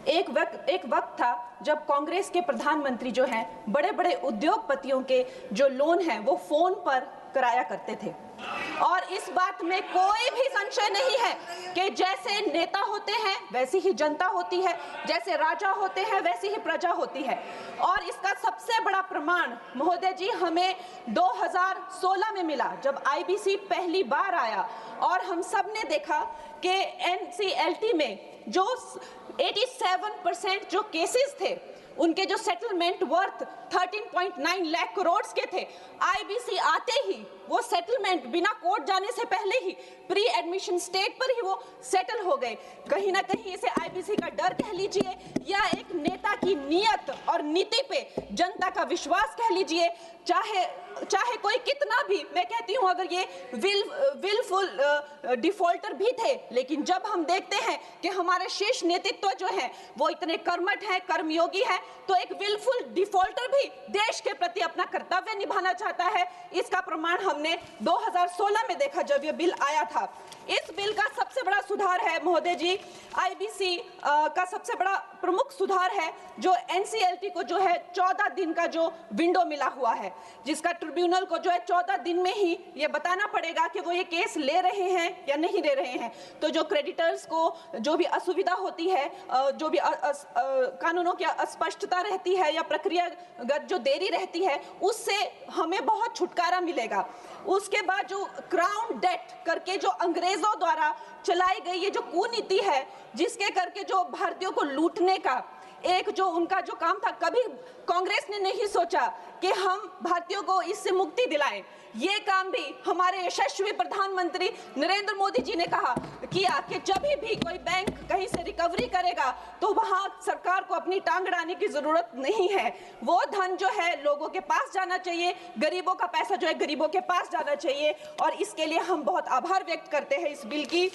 एक वक्त था जब कांग्रेस के प्रधानमंत्री जो हैं बड़े बड़े उद्योगपतियों के जो लोन हैं वो फोन पर कराया करते थे। और इस बात में कोई भी संशय नहीं है कि जैसे नेता होते हैं वैसी ही जनता होती है, जैसे राजा होते हैं वैसी ही प्रजा होती है। और इसका सबसे बड़ा प्रमाण महोदय जी हमें 2016 में मिला, जब आईबीसी पहली बार आया और हम सब ने देखा कि एनसीएलटी में जो 87% जो केसेस थे उनके जो सेटलमेंट वर्थ 13.9 लाख करोड़ के थे, आईबीसी आते ही वो सेटलमेंट बिना कोर्ट जाने से पहले ही प्री एडमिशन स्टेज पर ही वो सेटल हो गए। कहीं ना कहीं इसे आईबीसी का डर कह लीजिए या एक नेता की नीयत और नीति पे जनता का विश्वास कह लीजिए। चाहे कोई कितना भी, मैं कहती हूं अगर ये विलफुल डिफॉल्टर भी थे, लेकिन जब हम देखते हैं कि हमारे शीर्ष नेतृत्व जो है वो इतने कर्मठ है, कर्मयोगी है, तो एक विलफुल डिफॉल्टर भी देश के प्रति अपना कर्तव्य निभाना चाहता है। इसका प्रमाण हमने 2016 में देखा जब ये बिल आया था। इस बिल का सबसे बड़ा सुधार है महोदय जी, आईबीसी का सबसे बड़ा प्रमुख सुधार है जो एनसीएलटी को जो है 14 दिन का जो विंडो मिला हुआ है, जिसका ट्रिब्यूनल को जो है 14 दिन में ही ये बताना पड़ेगा कि वो ये केस ले रहे हैं या नहीं ले रहे हैं। तो जो क्रेडिटर्स को जो भी असुविधा होती है, जो भी कानूनों की अस्पष्टता रहती है या प्रक्रियागत जो देरी रहती है, उससे हमें बहुत छुटकारा मिलेगा। उसके बाद जो क्राउन डेट करके जो अंग्रेजों द्वारा चलाई गई ये जो कुनीति है, जिसके करके जो भारतीयों को लूटने का एक जो उनका जो काम था, कभी कांग्रेस ने नहीं सोचा कि हम भारतीयों को इससे मुक्ति दिलाएं। ये काम भी हमारे यशस्वी प्रधानमंत्री नरेंद्र मोदी जी ने कहा किया कि जब भी कोई बैंक कहीं से रिकवरी करेगा तो वहां सरकार को अपनी टांग अड़ाने की जरूरत नहीं है। वो धन जो है लोगों के पास जाना चाहिए, गरीबों का पैसा जो है गरीबों के पास जाना चाहिए। और इसके लिए हम बहुत आभार व्यक्त करते हैं इस बिल की।